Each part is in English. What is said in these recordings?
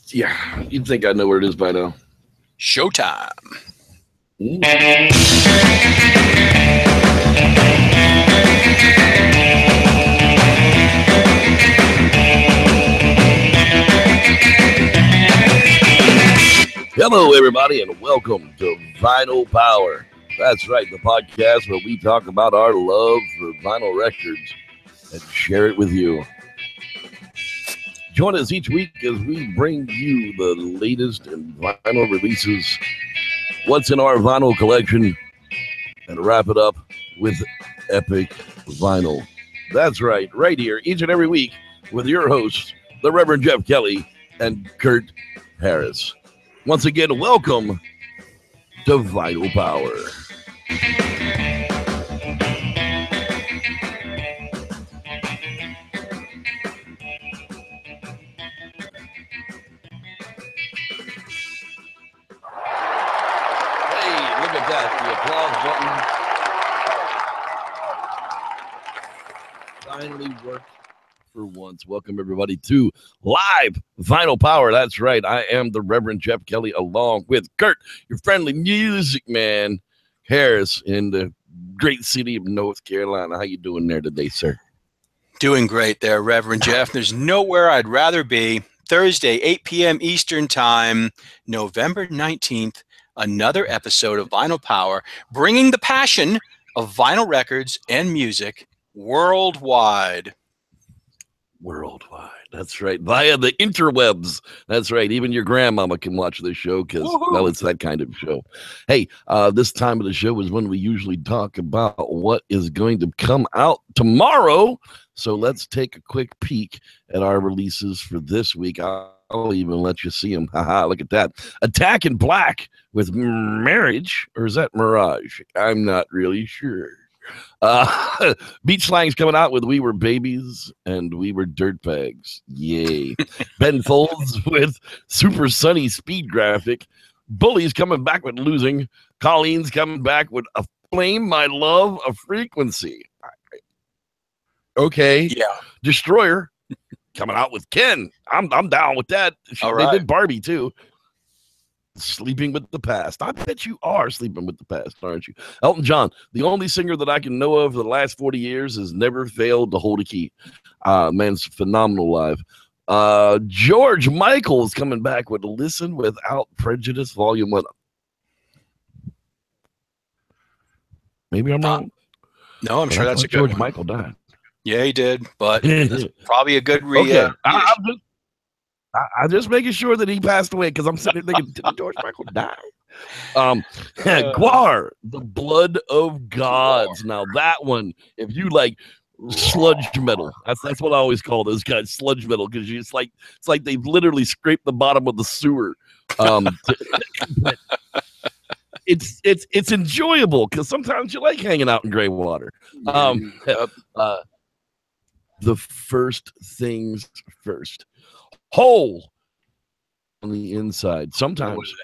Yeah, you'd think I know where it is by now. Showtime. Hello, everybody, and welcome to Vinyl Power. That's right, the podcast where we talk about our love for vinyl records and share it with you. Join us each week as we bring you the latest in vinyl releases, what's in our vinyl collection, and wrap it up with epic vinyl. That's right here, each and every week, with your hosts, the Reverend Jeff Kelly and Kurt Harris. Once again, welcome to Vinyl Power. The applause button finally worked for once. Welcome, everybody, to Live Vinyl Power. That's right. I am the Reverend Jeff Kelly, along with Kurt, your friendly music man, Harris, in the great city of North Carolina. How you doing there today, sir? Doing great there, Reverend Jeff. There's nowhere I'd rather be. Thursday, 8 p.m. Eastern Time, November 19th. Another episode of Vinyl Power, bringing the passion of vinyl records and music worldwide. Worldwide. That's right. Via the interwebs. That's right. Even your grandmama can watch this show because, well, it's that kind of show. Hey, this time of the show is when we usually talk about what is going to come out tomorrow. So let's take a quick peek at our releases for this week. I'll even let you see them. Haha, look at that. Attack in Black with Marriage, or is that Mirage? I'm not really sure. Beach Slang's coming out with We Were Babies and We Were Dirtbags. Yay. Ben Folds with Super Sunny Speed Graphic. Bully's coming back with Losing. Colleen's coming back with A Flame, My Love, A Frequency. Okay. Yeah. Destroyer coming out with Ken. I'm down with that. They did Barbie too. Sleeping with the Past. I bet you are sleeping with the past, aren't you? Elton John, the only singer that I can know of for the last 40 years, has never failed to hold a key. Man's phenomenal live. George Michael is coming back with Listen Without Prejudice, Volume 1. Maybe I'm wrong. No, I'm sure that's a good George one. Michael died. Yeah, he did, but it's probably a good okay. I'm just making sure that he passed away because I'm sitting there thinking, did George Michael die? Guar, The Blood of Gods. Gwar. Now that one, if you like sludge metal, that's what I always call those guys, sludge metal, because it's like they've literally scraped the bottom of the sewer. But it's enjoyable because sometimes you like hanging out in gray water. The First Things First. Hole on the inside. Sometimes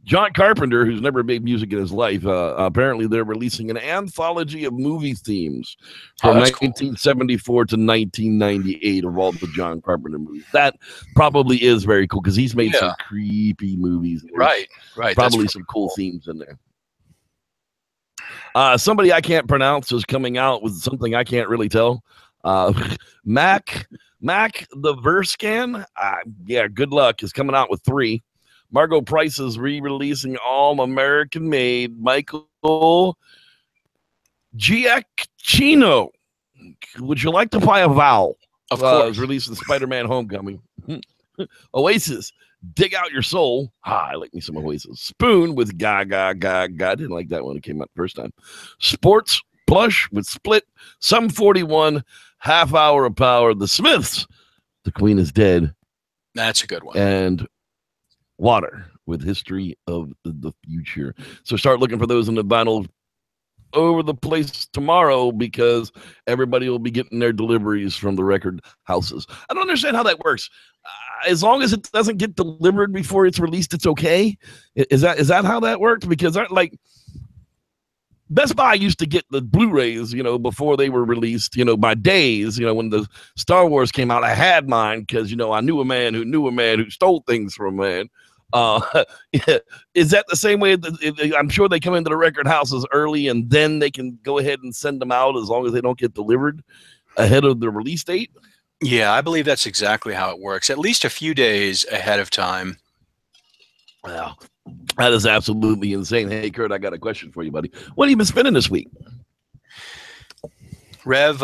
John Carpenter, who's never made music in his life, apparently they're releasing an anthology of movie themes from 1974 to 1998 of all the John Carpenter movies. That probably is very cool because he's made some creepy movies. Right. Probably some cool themes in there. Somebody I can't pronounce is coming out with something I can't really tell. Mac the Verscan, good luck, is coming out with 3. Margot Price is re-releasing All American Made. Michael Giacchino, would you like to buy a vowel? Of course. Is releasing Spider-Man Homecoming. Oasis, Dig Out Your Soul. I like me some Oasis. Spoon with Ga. I didn't like that one. It came out the first time. Sports Plush with Split. Sum 41. Half Hour of Power. The Smiths, The Queen is Dead. That's a good one. And Water with History of the Future. So start looking for those in the vinyl over the place tomorrow because everybody will be getting their deliveries from the record houses. I don't understand how that works. As long as it doesn't get delivered before it's released, it's okay. Is that how that works? Because Best Buy used to get the Blu-rays, you know, before they were released, you know, by days. You know, when the Star Wars came out, I had mine because, you know, I knew a man who knew a man who stole things from a man. Is that the same way? I'm sure they come into the record houses early and then they can go ahead and send them out as long as they don't get delivered ahead of the release date. Yeah, I believe that's exactly how it works, at least a few days ahead of time. Wow, that is absolutely insane. Hey, Kurt, I got a question for you, buddy. What have you been spending this week? Rev,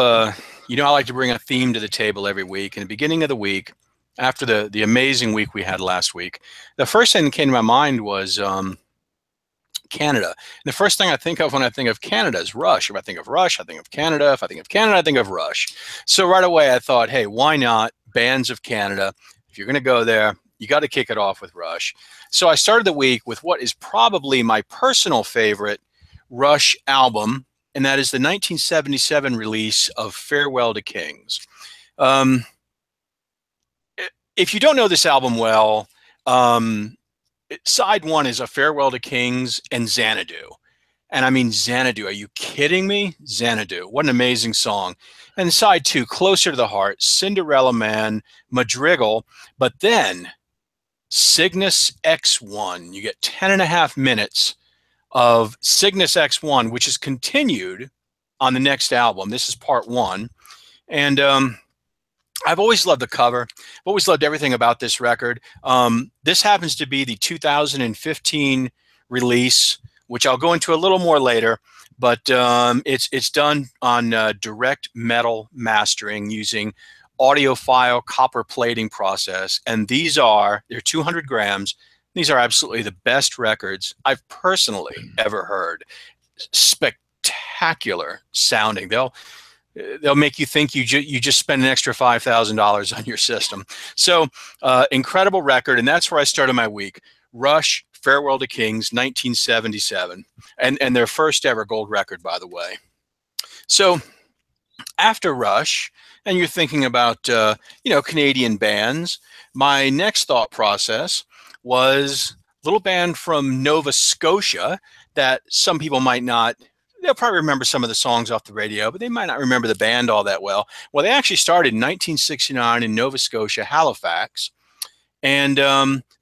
you know, I like to bring a theme to the table every week. In the beginning of the week, after the amazing week we had last week, the first thing that came to my mind was Canada. And the first thing I think of when I think of Canada is RUSH. If I think of RUSH, I think of Canada. If I think of Canada, I think of RUSH. So right away I thought, hey, why not bands of Canada? If you're going to go there, you got to kick it off with RUSH. So I started the week with what is probably my personal favorite RUSH album, and that is the 1977 release of Farewell to Kings. If you don't know this album well, side one is A Farewell to Kings and Xanadu. And I mean, Xanadu, are you kidding me? Xanadu, what an amazing song. And side two, Closer to the Heart, Cinderella Man, Madrigal, but then Cygnus X1. You get 10.5 minutes of Cygnus X1, which is continued on the next album. This is part one. And I've always loved the cover. I've always loved everything about this record. This happens to be the 2015 release, which I'll go into a little more later, but it's done on direct metal mastering using audiophile copper plating process. And they're 200 grams. These are absolutely the best records I've personally ever heard. Spectacular sounding. They'll make you think you just spent an extra $5,000 on your system. So incredible record, and that's where I started my week. RUSH, Farewell to Kings, 1977, and their first ever gold record, by the way. So after RUSH, and you're thinking about Canadian bands, my next thought process was a little band from Nova Scotia that some people might not. They'll probably remember some of the songs off the radio, but they might not remember the band all that well. Well, they actually started in 1969 in Nova Scotia, Halifax. And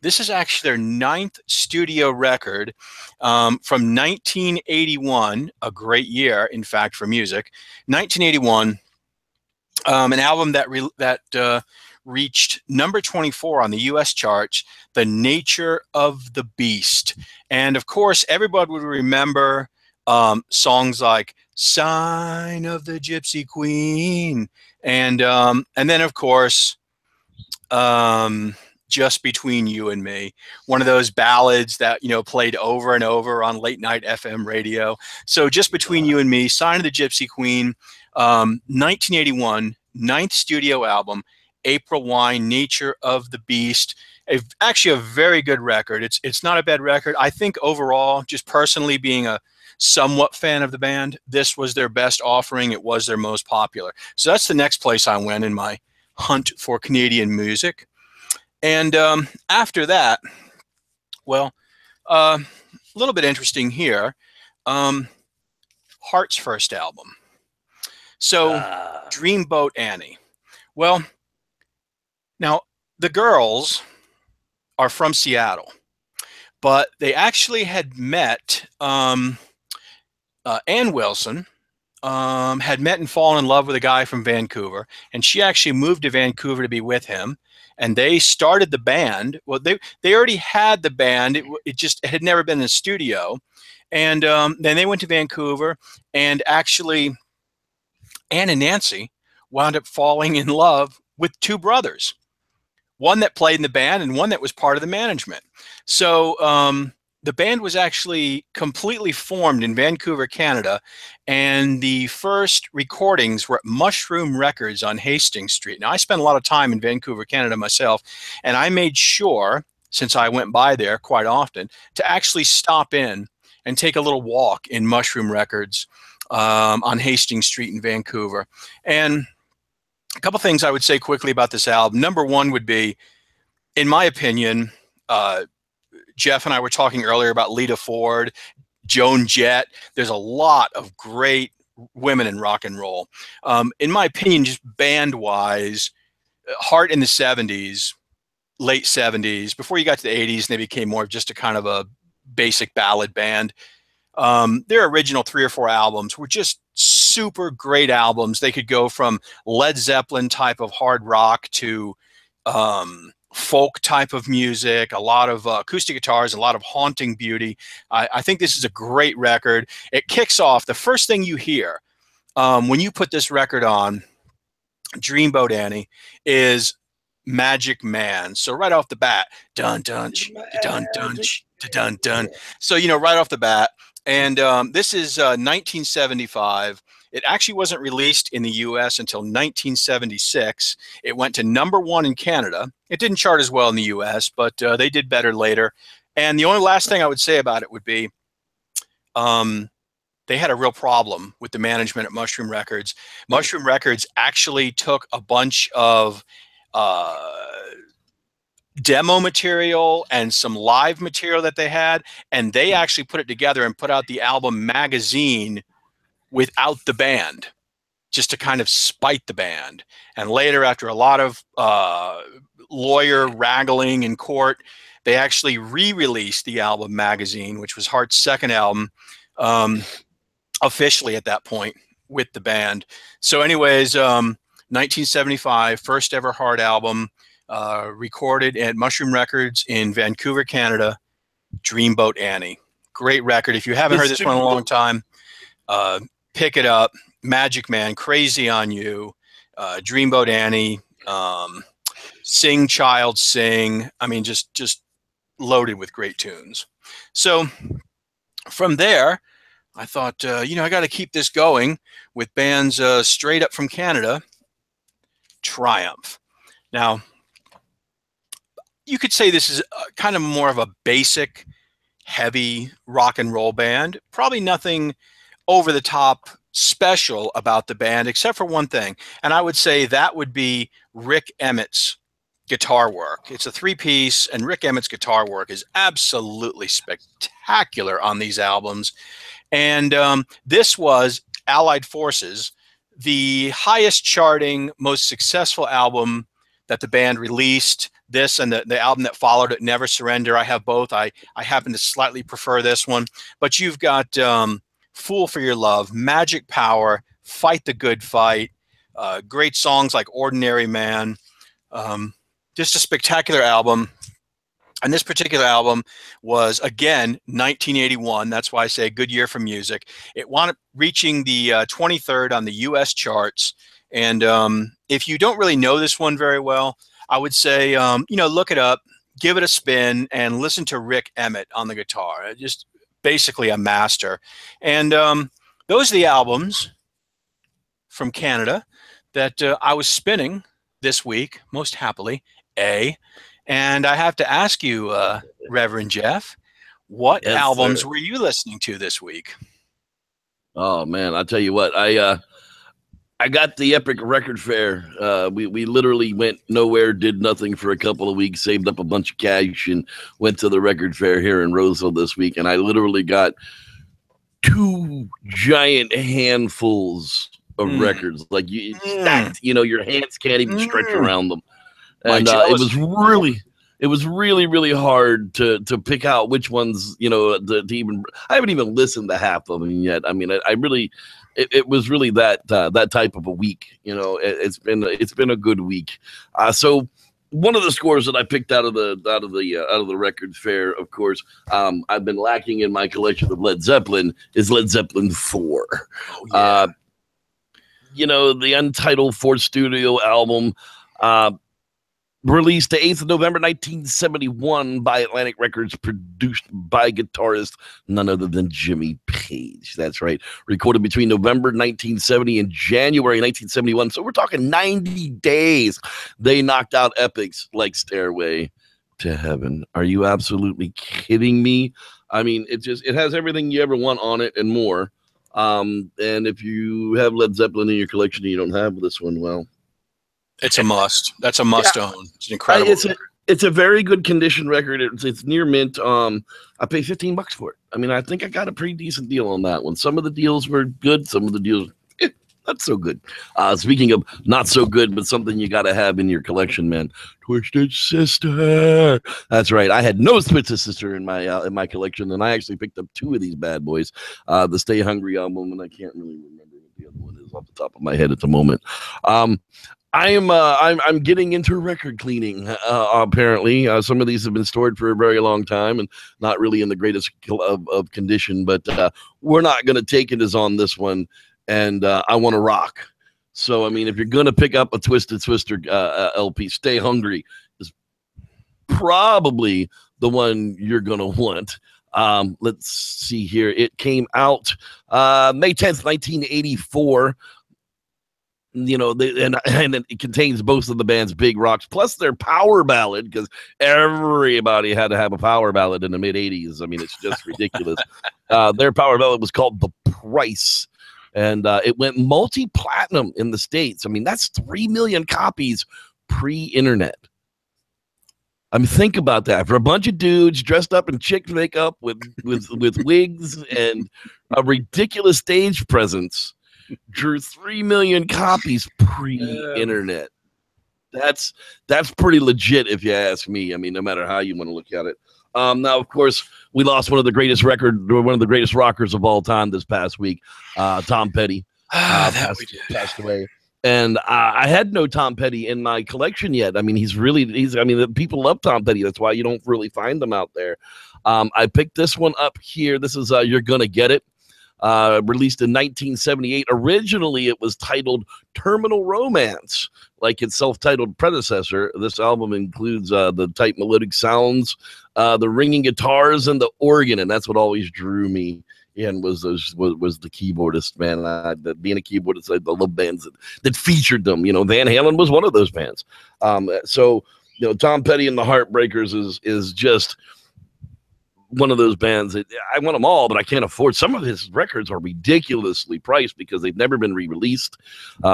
this is actually their 9th studio record from 1981, a great year, in fact, for music. 1981, an album that reached number 24 on the U.S. charts, The Nature of the Beast. And, of course, everybody would remember songs like Sign of the Gypsy Queen, and then of course Just Between You and Me, one of those ballads that played over and over on late night FM radio. So Just Between You and Me, Sign of the Gypsy Queen, 1981, 9th studio album, April Wine, Nature of the Beast. Actually a very good record. It's not a bad record. I think overall, just personally being a somewhat fan of the band, this was their best offering. It was their most popular. So that's the next place I went in my hunt for Canadian music. And after that, well, a little bit interesting here, Heart's first album. So Dreamboat Annie. Well, now the girls are from Seattle, but they actually had met Ann Wilson had met and fallen in love with a guy from Vancouver, and she actually moved to Vancouver to be with him, and they started the band. Well, they already had the band. It had never been in a studio, and then they went to Vancouver, and actually Ann and Nancy wound up falling in love with two brothers, one that played in the band and one that was part of the management. So the band was actually completely formed in Vancouver, Canada, and the first recordings were at Mushroom Records on Hastings Street. Now, I spent a lot of time in Vancouver, Canada myself, and I made sure, since I went by there quite often, to actually stop in and take a little walk in Mushroom Records on Hastings Street in Vancouver. And a couple things I would say quickly about this album. Number one would be, in my opinion, Jeff and I were talking earlier about Lita Ford. Joan Jett. There's a lot of great women in rock and roll. In my opinion, just band-wise, Heart in the 70s, late 70s, before you got to the 80s, and they became more of just a kind of a basic ballad band. Their original 3 or 4 albums were just super great albums. They could go from Led Zeppelin type of hard rock to folk type of music, a lot of acoustic guitars, a lot of haunting beauty. I think this is a great record. It kicks off, the first thing you hear when you put this record on, Dreamboat Annie, is Magic Man. So right off the bat, dun dun dun dun dun dun. So right off the bat, and this is 1975. It actually wasn't released in the U.S. until 1976. It went to #1 in Canada. It didn't chart as well in the U.S., but they did better later. And the only last thing I would say about it would be, they had a real problem with the management at Mushroom Records. Mushroom Records actually took a bunch of demo material and some live material that they had, and they actually put it together and put out the album Magazine without the band, just to kind of spite the band. And later, after a lot of lawyer wrangling in court, they actually re-released the album Magazine, which was Heart's second album, officially at that point with the band. So anyways, 1975, first ever Heart album, recorded at Mushroom Records in Vancouver, Canada, Dreamboat Annie. Great record. If you haven't heard this one in a long time, pick it up. Magic Man, Crazy on You, Dreamboat Annie, Sing Child Sing. I mean, just loaded with great tunes. So from there, I thought, I got to keep this going with bands straight up from Canada. Triumph. Now, you could say this is kind of more of a basic, heavy rock and roll band. Probably nothing over the top special about the band, except for one thing. And I would say that would be Rick Emmett's guitar work. It's a 3-piece, and Rick Emmett's guitar work is absolutely spectacular on these albums. And this was Allied Forces, the highest charting, most successful album that the band released. This and the album that followed it, Never Surrender. I have both. I happen to slightly prefer this one. But you've got Fool for Your Love, Magic Power, Fight the Good Fight, great songs like Ordinary Man. Just a spectacular album. And this particular album was, again, 1981. That's why I say a good year for music. It wound up reaching the 23rd on the U.S. charts. And if you don't really know this one very well, I would say, look it up, give it a spin, and listen to Rick Emmett on the guitar. Just basically a master. And those are the albums from Canada that I was spinning this week, most happily, And I have to ask you, Reverend Jeff, what albums were you listening to this week? Oh, man, I'll tell you what. I got the Epic Record Fair. We literally went nowhere, did nothing for a couple of weeks, saved up a bunch of cash, and went to the record fair here in Roseville this week. And I literally got 2 giant handfuls of records, like stacked. Your hands can't even stretch around them. And it was really hard to pick out which ones, to even. I haven't even listened to half of them yet. I mean, it was really that type of a week. It's been a good week. So one of the scores that I picked out of the record fair, of course, I've been lacking in my collection of Led Zeppelin, is Led Zeppelin 4. Oh, yeah. The Untitled 4th studio album. Released the 8th of November, 1971 by Atlantic Records, produced by guitarist none other than Jimmy Page. That's right. Recorded between November 1970 and January 1971. So we're talking 90 days. They knocked out epics like Stairway to Heaven. Are you absolutely kidding me? I mean, it has everything you ever want on it and more. And if you have Led Zeppelin in your collection and you don't have this one, well, it's a must. That's a must own. It's an incredible. It's a very good condition record. It's near mint. I paid $15 for it. I mean, I think I got a pretty decent deal on that one. Some of the deals were good. Some of the deals, not so good. Speaking of not so good, but something you got to have in your collection, man. Twisted Sister. That's right. I had no Twisted Sister in my collection, and I actually picked up 2 of these bad boys. The Stay Hungry album, and I can't really remember what the other one is off the top of my head at the moment. I'm getting into record cleaning. Apparently, some of these have been stored for a very long time and not really in the greatest of condition. But we're not going to take it as on this one, and I want to rock. So I mean, if you're going to pick up a Twisted Twister LP, Stay Hungry is probably the one you're going to want. Let's see here. It came out May 10th, 1984. You know, and it contains both of the band's big rocks, plus their power ballad, because everybody had to have a power ballad in the mid-'80s. I mean, it's just ridiculous. Their power ballad was called The Price, and it went multi-platinum in the States. I mean, that's 3 million copies pre-internet. I mean, think about that. For a bunch of dudes dressed up in chick makeup with wigs and a ridiculous stage presence, drew 3 million copies pre-internet. That's pretty legit if you ask me. I mean, no matter how you want to look at it. Now, of course, we lost one of the greatest rockers of all time this past week. Tom Petty passed away. And I had no Tom Petty in my collection yet. I mean, people love Tom Petty. That's why you don't really find them out there. I picked this one up here. This is You're Gonna Get It. Released in 1978. Originally, it was titled Terminal Romance, like its self-titled predecessor. This album includes the tight melodic sounds, the ringing guitars, and the organ, and that's what always drew me in was the keyboardist, man. Being a keyboardist, I love bands that featured them. You know, Van Halen was one of those bands. So, you know, Tom Petty and the Heartbreakers is just one of those bands that I want them all, but I can't afford. Some of his records are ridiculously priced because they've never been re-released.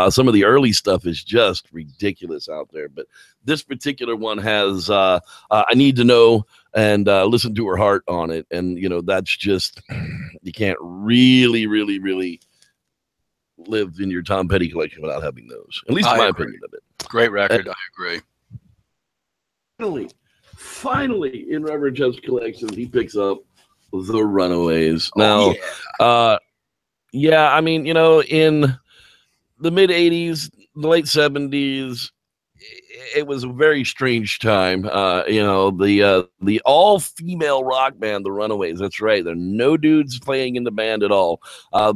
Some of the early stuff is just ridiculous out there, but this particular one has I Need to Know and Listen to Her Heart on it. And, you know, that's just, you can't really live in your Tom Petty collection without having those, at least in my opinion of it. Great record. I agree. Finally, in Reverend Jeff's collection, he picks up The Runaways. Now, I mean, you know, in the mid-'80s, the late 70s, it was a very strange time. You know, the all-female rock band, The Runaways. That's right. There are no dudes playing in the band at all.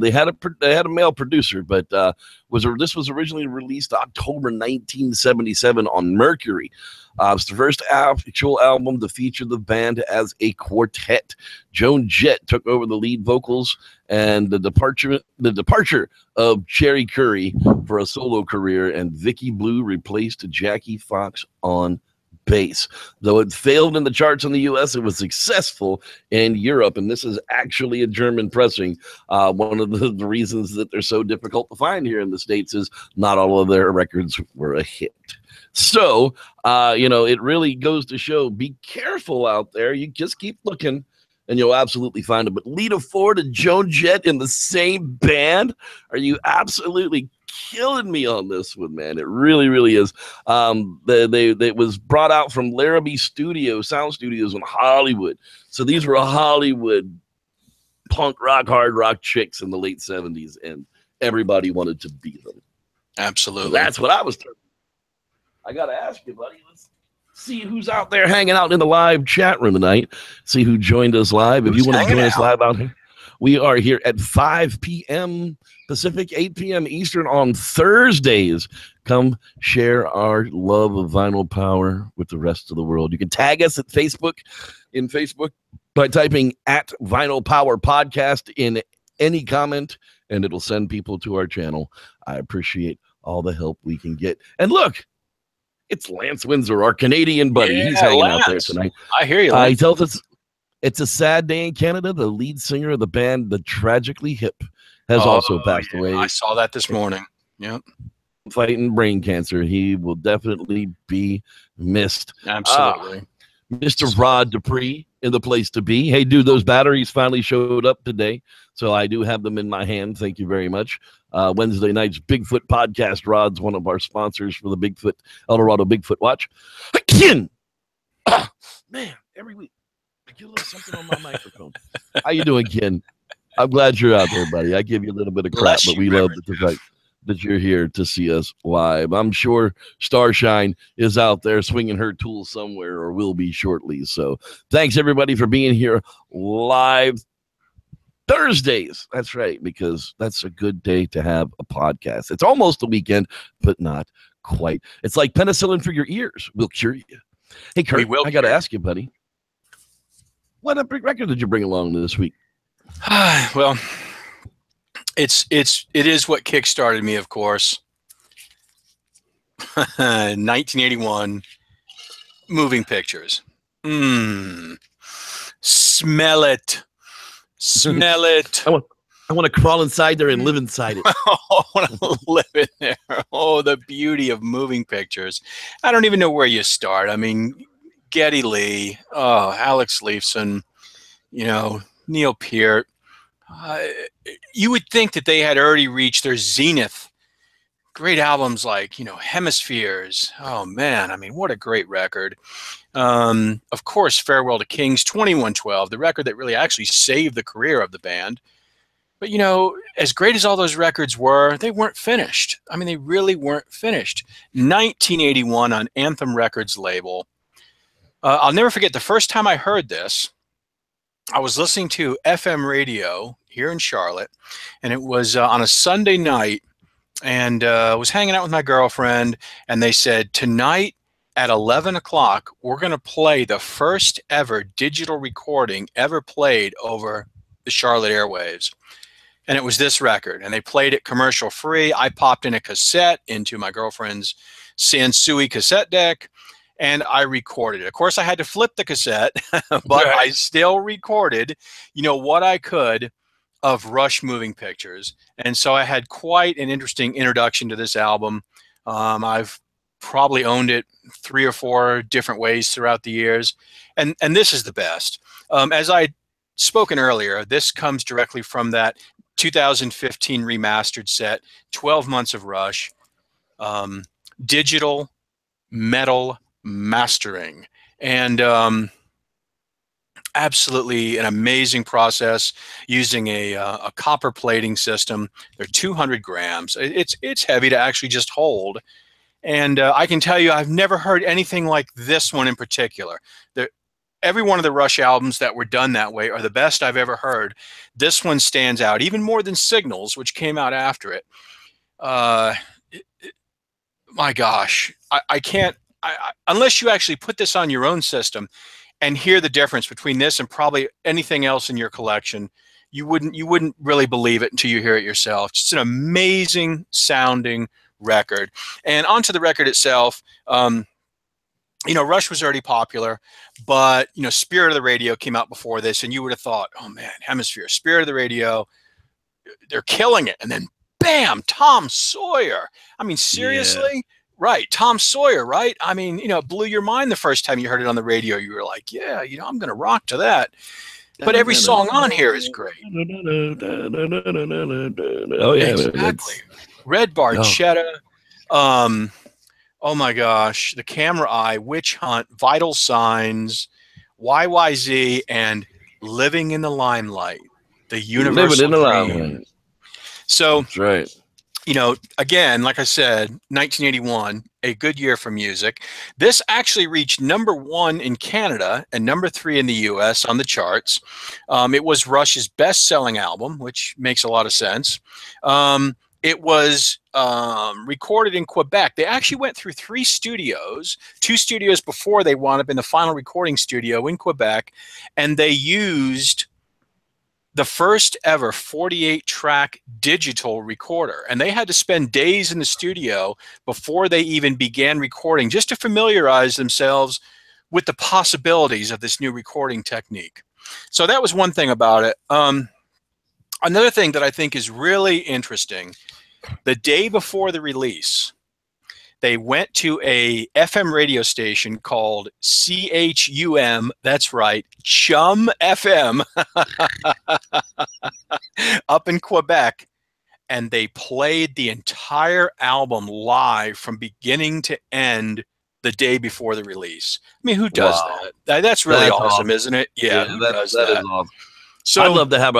They had a male producer, but this was originally released October 1977 on Mercury. It's the first actual album to feature the band as a quartet. Joan Jett took over the lead vocals, and the departure of Cherry Curry for a solo career, and Vicky Blue replaced Jackie Fox on bass. Though it failed in the charts in the U.S., it was successful in Europe, and this is actually a German pressing. One of the reasons that they're so difficult to find here in the States is not all of their records were a hit. So, you know, it really goes to show, be careful out there. You just keep looking and you'll absolutely find it. But Lita Ford and Joan Jett in the same band? Are you absolutely killing me on this one, man? It really is. It was brought out from Larrabee Sound Studios in Hollywood. So these were Hollywood punk rock, hard rock chicks in the late 70s, and everybody wanted to be them. Absolutely. So that's what I was talking. I got to ask you, buddy. Let's see who's out there hanging out in the live chat room tonight. See who joined us live. If you want to join us live out here, we are here at 5 p.m. Pacific, 8 p.m. Eastern on Thursdays. Come share our love of Vinyl Power with the rest of the world. You can tag us at Facebook by typing at Vinyl Power Podcast in any comment, and it'll send people to our channel. I appreciate all the help we can get. And look, it's Lance Windsor, our Canadian buddy. Yeah, he's hanging Lance. out there tonight. I hear you. He tells us it's a sad day in Canada. The lead singer of the band, The Tragically Hip, has also passed away. I saw that this morning. Yep. fighting brain cancer. He will definitely be missed. Absolutely. Mr. Rod Dupree in the place to be. Hey, dude, those batteries finally showed up today, so I do have them in my hand. Thank you very much. Wednesday night's Bigfoot podcast. Rod's one of our sponsors for the El Dorado Bigfoot Watch. Again, man, every week I get a little something on my microphone. How you doing, Ken? I'm glad you're out there, buddy. I give you a little bit of crap, but we love the fact that you're here to see us live. I'm sure Starshine is out there swinging her tools somewhere, or will be shortly. So thanks, everybody, for being here live Thursdays. That's right, because that's a good day to have a podcast. It's almost the weekend, but not quite. It's like penicillin for your ears. We'll cure you. Hey, Kurt, I got to ask you, buddy, what record did you bring along this week? Well, it is what kickstarted me, of course. 1981, Moving Pictures. Smell it. Smell it. I want to crawl inside there and live inside it. I want to live in there. Oh, the beauty of Moving Pictures. I don't even know where you start. I mean, Geddy Lee, Alex Leifson, Neil Peart. You would think that they had already reached their zenith. Great albums like, Hemispheres. Oh, man. I mean, what a great record. Of course, Farewell to Kings, 2112, the record that really actually saved the career of the band. But, as great as all those records were, they weren't finished. I mean, they really weren't finished. 1981 on Anthem Records label. I'll never forget the first time I heard this. I was listening to FM radio here in Charlotte, and it was on a Sunday night, and I was hanging out with my girlfriend, and they said, tonight at 11 o'clock, we're going to play the first ever digital recording ever played over the Charlotte airwaves. And it was this record, and they played it commercial free. I popped in a cassette into my girlfriend's Sansui cassette deck, and I recorded it. Of course, I had to flip the cassette, but I still recorded, what I could of Rush Moving Pictures. And so I had quite an interesting introduction to this album. I've probably owned it 3 or 4 different ways throughout the years. And this is the best. As I'd spoken earlier, this comes directly from that 2015 remastered set, 12 Months of Rush, digital metal mastering, and absolutely an amazing process using a copper plating system. They're 200 grams. It's heavy to actually just hold, and I can tell you I've never heard anything like this one in particular. Every one of the Rush albums that were done that way are the best I've ever heard. This one stands out even more than Signals, which came out after it. My gosh, I can't. Unless you actually put this on your own system and hear the difference between this and probably anything else in your collection, you wouldn't really believe it until you hear it yourself. Just an amazing sounding record. And onto the record itself, Rush was already popular, but Spirit of the Radio came out before this, and you would have thought, oh man, Hemisphere, Spirit of the Radio, they're killing it. And then bam, Tom Sawyer. I mean, seriously? Yeah. Right, Tom Sawyer, right? I mean, it blew your mind the first time you heard it on the radio. You were like, yeah, I'm going to rock to that. But every song on here is great. Oh, yeah. Exactly. Red Barchetta. Oh, my gosh. The Camera Eye, Witch Hunt, Vital Signs, YYZ, and Living in the Limelight. The Universal Dream. So, that's right. Again, like I said, 1981, a good year for music. This actually reached #1 in Canada and #3 in the US on the charts. It was Rush's best-selling album, which makes a lot of sense. It was recorded in Quebec. They actually went through 3 studios, 2 studios before they wound up in the final recording studio in Quebec, and they used the first ever 48-track digital recorder. And they had to spend days in the studio before they even began recording, just to familiarize themselves with the possibilities of this new recording technique. So that was one thing about it. Another thing that I think is really interesting, the day before the release, They went to a FM radio station called CHUM. That's right, Chum FM, up in Quebec, and they played the entire album live from beginning to end the day before the release. I mean, who does that? That's really awesome, isn't it? Yeah, who does that? That is awesome. So I'd love to have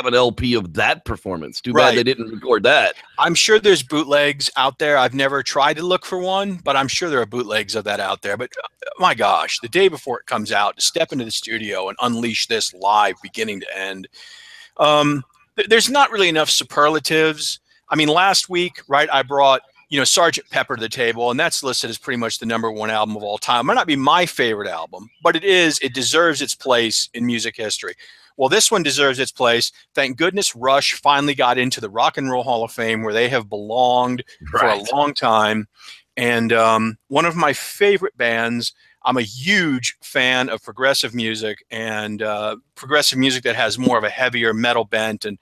an LP of that performance. Too bad they didn't record that. I'm sure there's bootlegs out there. I've never tried to look for one, but I'm sure there are bootlegs of that out there. But my gosh, the day before it comes out, to step into the studio and unleash this live beginning to end. There's not really enough superlatives. I mean, last week, right, I brought, Sgt. Pepper to the table, and that's listed as pretty much the #1 album of all time. It might not be my favorite album, but it deserves its place in music history. Well, this one deserves its place. Thank goodness Rush finally got into the Rock and Roll Hall of Fame, where they have belonged for a long time. And one of my favorite bands. I'm a huge fan of progressive music, and progressive music that has more of a heavier metal bent, and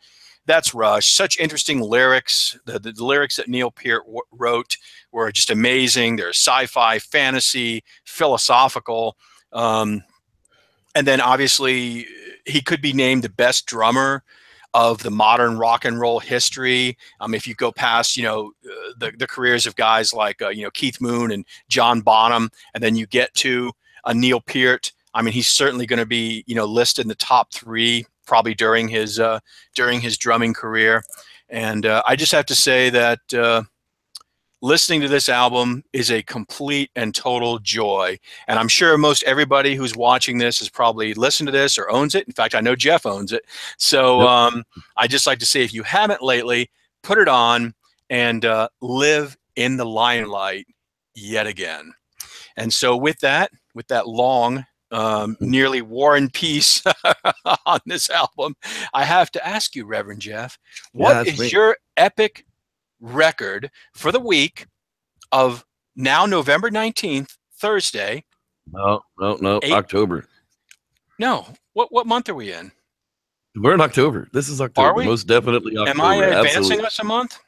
that's Rush. Such interesting lyrics. The lyrics that Neil Peart wrote were just amazing. They're sci-fi, fantasy, philosophical. And then obviously he could be named the best drummer of the modern rock and roll history. If you go past, the careers of guys like, Keith Moon and John Bonham, and then you get to Neil Peart. I mean, he's certainly going to be, listed in the top 3 probably during his drumming career. And I just have to say that listening to this album is a complete and total joy. And I'm sure most everybody who's watching this has probably listened to this or owns it. In fact, I know Jeff owns it. So I just like to say, if you haven't lately, put it on and live in the limelight yet again. And so with that long, nearly War and Peace on this album, I have to ask you, Reverend Jeff, what is your epic record for the week of now November 19th, Thursday? No, October. No, what month are we in? We're in October. This is October. Are we? Most definitely October. Am I advancing us a month?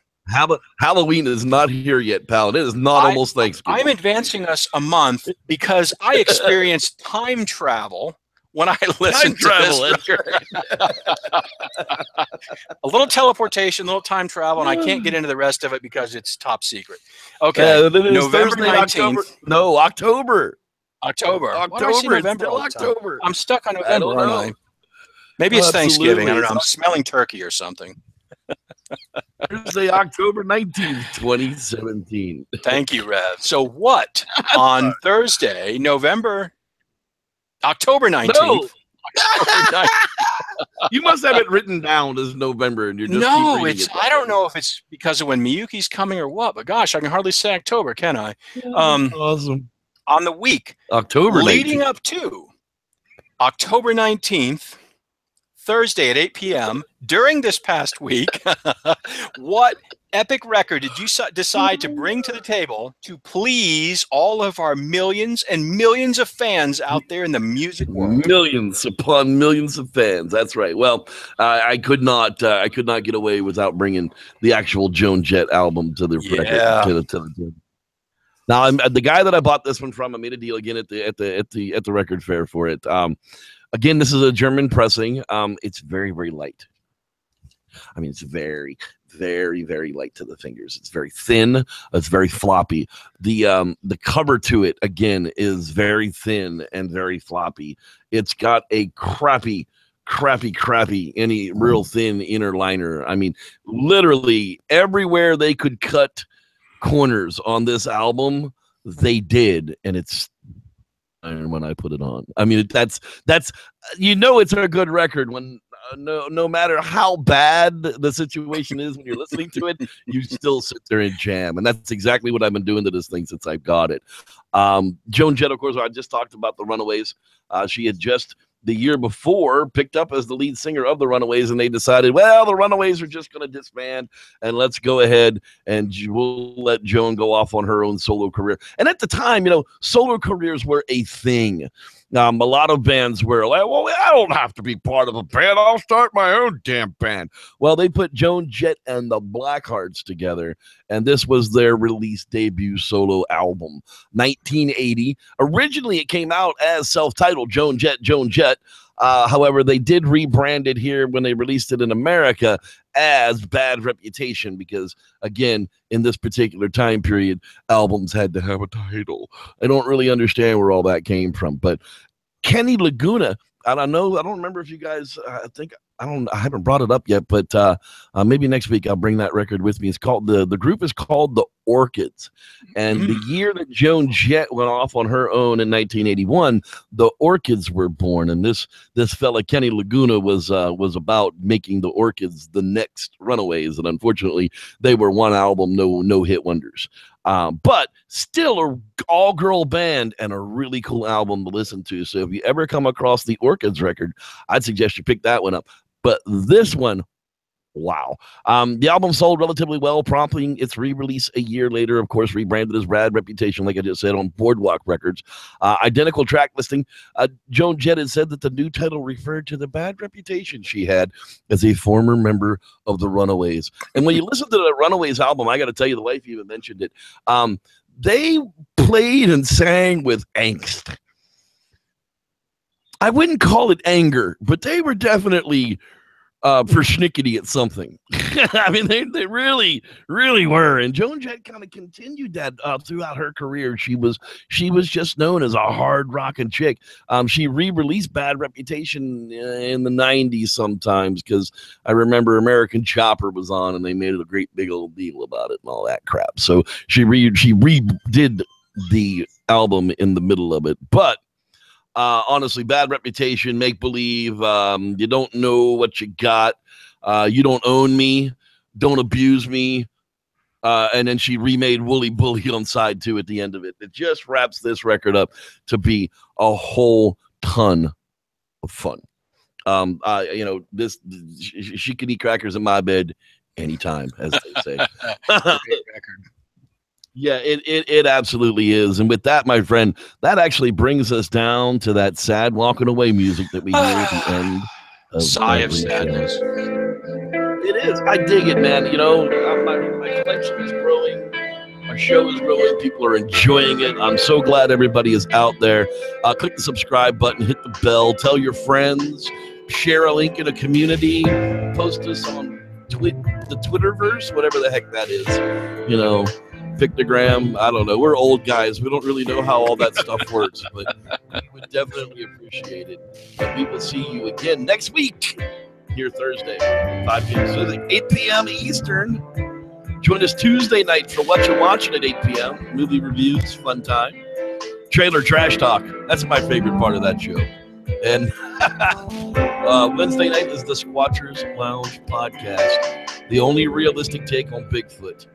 Halloween is not here yet, pal. It is not almost Thanksgiving. I'm advancing us a month because I experienced time travel when I listened to this record. A little teleportation, a little time travel, and I can't get into the rest of it because it's top secret. Okay, November 19th. No, October. October. November. October. I'm stuck on November, aren't I? Maybe it's Thanksgiving. I don't know. I'm smelling turkey or something. Thursday, October 19th, 2017. Thank you, Rev. So what on Thursday, October 19th? No. You must have it written down as November, and you're just I don't know if it's because of when Miyuki's coming or what, but gosh, I can hardly say October, can I? Awesome. On the week October leading 19th. up to October 19th, Thursday at 8 p.m. during this past week, what epic record did you decide to bring to the table to please all of our millions and millions of fans out there in the music world? Millions upon millions of fans. That's right. Well, I could not get away without bringing the actual Joan Jett album to the record. Now, I'm the guy that I bought this one from. I made a deal again at the record fair for it. Again, this is a German pressing. It's very, very light. I mean, it's very, very, very light to the fingers. It's very thin. It's very floppy. The cover to it, again, is very thin and very floppy. It's got a crappy, any real thin inner liner. I mean, literally everywhere they could cut corners on this album, they did, and it's when I put it on. I mean, that's it's a good record when no matter how bad the situation is when you're listening to it, you still sit there and jam, and that's exactly what I've been doing to this thing since I've got it. Joan Jett, of course, I just talked about the Runaways. She had just the year before picked up as the lead singer of the Runaways, and they decided, well, the Runaways are just going to disband, and let's go ahead and we'll let Joan go off on her own solo career. And at the time, solo careers were a thing. A lot of bands were like, well, I don't have to be part of a band. I'll start my own damn band. Well, they put Joan Jett and the Blackhearts together, and this was their release debut solo album, 1980. Originally, it came out as self-titled Joan Jett, Joan Jett. However, they did rebrand it here when they released it in America as Bad Reputation because, again, in this particular time period, albums had to have a title. I don't really understand where all that came from, but Kenny Laguna, I don't remember if you guys, I haven't brought it up yet, but maybe next week I'll bring that record with me. It's called, the group is called the Orchids. And the year that Joan Jett went off on her own in 1981, the Orchids were born. And this fella, Kenny Laguna, was about making the Orchids the next Runaways. And unfortunately, they were one album, no hit wonders. But still a all-girl band and a really cool album to listen to. So if you ever come across the Orchids record, I'd suggest you pick that one up. But this one, wow. The album sold relatively well, prompting its re-release a year later, of course, rebranded as Bad Reputation, like I just said, on Boardwalk Records. Identical track listing. Joan Jett had said that the new title referred to the bad reputation she had as a former member of the Runaways. And when you listen to the Runaways album, I got to tell you, the wife even mentioned it, they played and sang with angst. I wouldn't call it anger, but they were definitely persnickety at something. I mean, they really, really were. And Joan Jett kind of continued that throughout her career. She was just known as a hard rocking chick. She re-released Bad Reputation in the 90s sometimes because I remember American Chopper was on and they made it a great big old deal about it and all that crap. So she redid the album in the middle of it. But honestly, Bad Reputation, Make Believe, You Don't Know What You Got, You Don't Own Me, Don't Abuse Me, and then she remade Wooly Bully on side 2 at the end of it. It just wraps this record up to be a whole ton of fun. She could eat crackers in my bed anytime, as they say. Great record. Yeah, it absolutely is. And with that, my friend, that actually brings us down to that sad walking away music that we hear at the end of Sigh of sadness. It is. I dig it, man. You know, my collection is growing. Our show is growing. People are enjoying it. I'm so glad everybody is out there. Click the subscribe button, hit the bell, tell your friends, share a link in a community, post us on the Twitterverse, whatever the heck that is. You know, Pictogram, I don't know. We're old guys. We don't really know how all that stuff works, but we would definitely appreciate it. And we will see you again next week here Thursday, 5 p.m. So 8 p.m. Eastern. Join us Tuesday night for What You're Watching at 8 p.m. Movie reviews, fun time. Trailer Trash Talk. That's my favorite part of that show. And Wednesday night is the Squatchers Lounge podcast. The only realistic take on Bigfoot.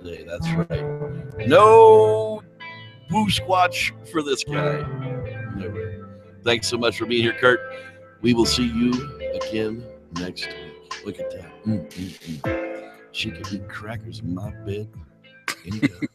That's right. No woo squatch for this guy. Never. Thanks so much for being here, Kurt. We will see you again next week. Look at that. She could eat crackers in my bed anytime.